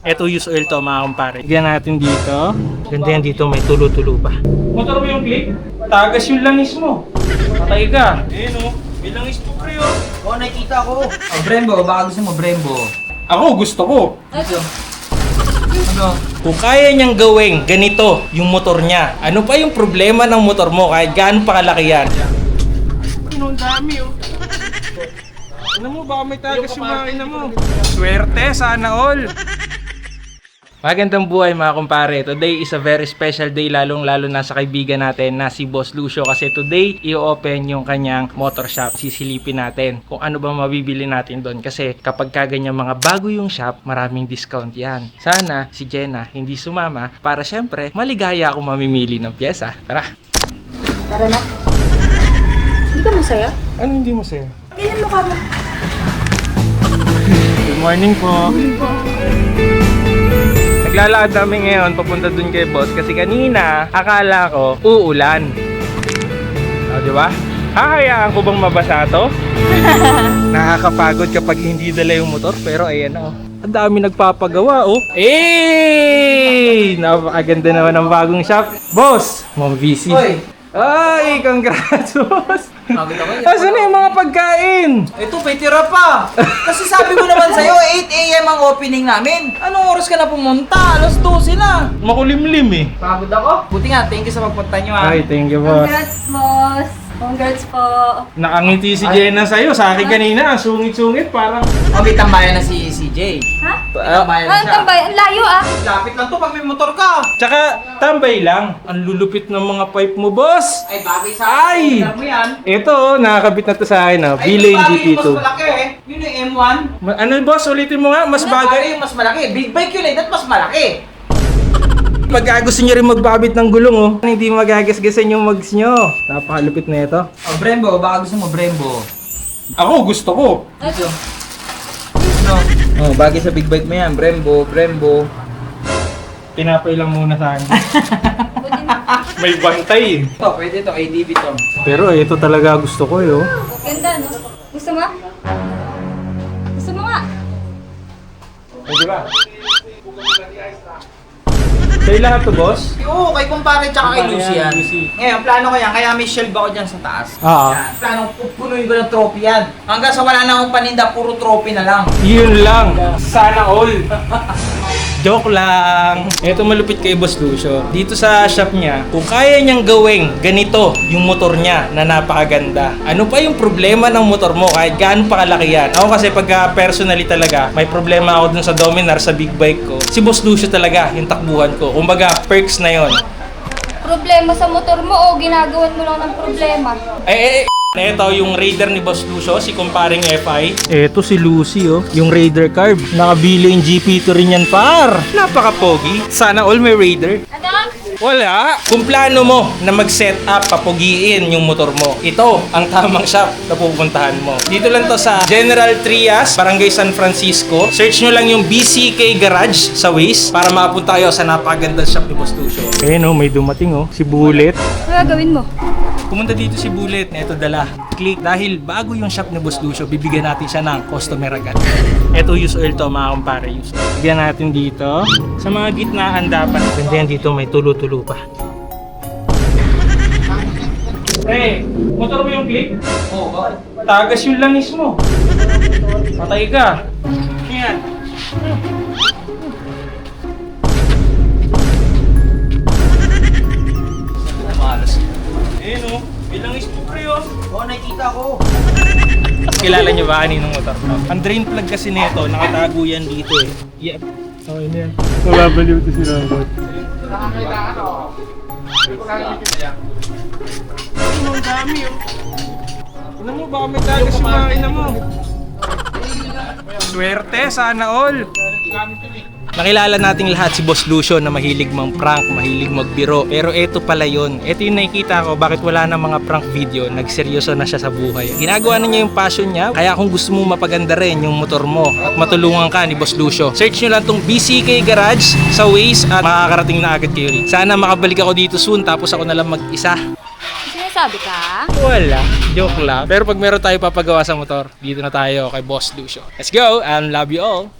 Eto use oil to mga kumpare. Lagyan natin dito. Ganda yan dito, may tulo-tulo pa. Motor mo yung click? Tagas yung langis mo. Patay ka. Ayun o, may langis po pre o. Oo, nakikita ko. Oh, Brembo, baka gusto mo Brembo. Ako gusto ko. Ito. Ano? Kung kaya niyang gawing ganito yung motor niya, ano pa yung problema ng motor mo kahit gaano pa kalaki yan? Ano, ang dami oh. Ano mo, baka may tagas yung makina mo. Swerte, sana all. Magandang buhay mga kumpare. Today is a very special day, lalong-lalo na sa kaibigan natin na si Boss Lucio. Kasi today, i-open yung kanyang motor shop. Sisilipin natin kung ano ba mabibili natin doon. Kasi kapag kaganyan mga bago yung shop, maraming discount yan. Sana si Jenna hindi sumama para syempre maligaya ako mamimili ng pyesa. Tara! Tara na. Hindi ka masaya? Ano hindi mo sa'yo? Tingnan mo ka mo. Good morning po. Naglalakad kami ngayon papunta dun kay boss kasi kanina akala ko uulan. O, di ba? Hahayaan ko bang mabasa to? Nakakapagod kapag hindi dala yung motor pero ayan na oh. Ang dami nagpapagawa oh. Eh! Napakaganda naman ng bagong shop. Boss! Ma'am VC. Hoy! Ay! Congrats boss! Nakita ko yan. Asan na yung mga pagkain? Ito, may tira pa. Kasi sabi ko naman sa'yo, 8 AM ang opening namin. Anong oras ka na pumunta? Alas 12 na. Makulimlim eh. Pagod ako. Buti nga, thank you sa pagpunta nyo ha. Ay, thank you boss. Congrats, boss. Congrats po. Nakangiti si Jenna sa'yo. Sa akin kanina, sungit-sungit parang... Oh, may tambayan na si CJ. Ha? Tambayan na Ah, siya. tambay. Ang layo ah. Lapit lang to pag may motor ka. Tsaka, tambay lang. Ang lulupit ng mga pipe mo, boss. Ay, bagay sa Ay! akin. Mo yan. Ito, nakakabit na to sa akin. Oh. Ay, Bilay mas bagay yung GP2. mas malaki eh. Yun yung M1. Ano, boss? Ulitin mo nga. Mas bagay. Yung mas malaki. Big bike yun eh. That mas malaki. Pag gusto nyo rin magbabit ng gulong, oh. Hindi magagasgasan yung mags nyo. Napakalupit na ito. Oh, Brembo, baka gusto mo Brembo. Ako, gusto ko. Ito. No. Oh, bagay sa big bike mo yan. Brembo, Brembo. Tinapay lang muna sa akin. May bantay eh. Ito, pwede to. ADB to. Pero ito talaga gusto ko, eh, oh. Ganda, no? Gusto mo? Gusto mo nga? Pwede ba? Sa'yo lahat to, boss? Oo, kay kumpare tsaka kay Kumpare Lucy yan, yan. Lucy. Ngayon, plano ko yan. Kaya may shelf ako dyan sa taas. Oo. Yan. Plano, pupunuin ko ng trophy yan. Hanggang sa wala na akong paninda, puro trophy na lang. Yun lang. Sana all. Joke lang. Ito malupit kay Boss Lucio. Dito sa shop niya, kung kaya niyang gawing ganito yung motor niya na napakaganda, ano pa yung problema ng motor mo kahit gaano pa kalaki yan? Ako kasi pagka personally talaga, may problema ako dun sa Dominar, sa big bike ko. Si Boss Lucio talaga, yung takbuhan ko. Kumbaga, perks na yon. Problema sa motor mo o ginagawan mo lang ng problema? Ito yung Raider ni Boss Lucio, si kumparing FI. Ito si Lucy, oh. Yung Raider carb. Nakabili yung GP2 rin yan, par. Napaka-pogi. Sana all may Raider. Ano? Wala. Kung plano mo na mag-set up, papugiin yung motor mo, ito ang tamang shop na pupuntahan mo. Dito lang to sa General Trias, Barangay San Francisco. Search nyo lang yung BCK Garage sa Waze para makapunta kayo sa napakagandang shop ni Boss Lucio. Ayun, oh, may dumating, oh. Si Bullet. Ano gagawin mo? Pumunta dito si Bullet, na ito dala. Click. Dahil bago yung shop ni Boss Lucio, bibigyan natin siya ng customer agad. Ito use oil to mga kumpare. Use oil. Bigyan natin dito. Sa mga gitnaan dapat. Ganda yan dito, may tulo-tulo pa. Hey, motor mo yung click? Oo, bakit? Tagas yung langis mo. Patay ka. Yan. Malas. Ayun o, may langis po pre oh. Oo, nakikita ko. Kilala niyo ba kaninong motor to? Ang drain plug kasi nito, nakatago yan dito eh. Yep. Okay na yan. Mababaliw to si Robot. Ano, ang dami oh. Ano mo, baka may tagas yung makina mo. Swerte, sana all. Nakilala nating lahat si Boss Lucio na mahilig mang prank, mahilig magbiro. Pero eto pala yun. Eto yung nakikita ko bakit wala na mga prank video. Nagseryoso na siya sa buhay. Ginagawa na niya yung passion niya. Kaya kung gusto mo mapaganda rin yung motor mo at matulungan ka ni Boss Lucio, search nyo lang tong BCK Garage sa Waze at makakarating na agad kayo rin. Sana makabalik ako dito soon tapos ako na lang mag-isa. Sinasabi ka? Wala. Joke lang. Pero pag meron tayo papagawa sa motor, dito na tayo kay Boss Lucio. Let's go and love you all.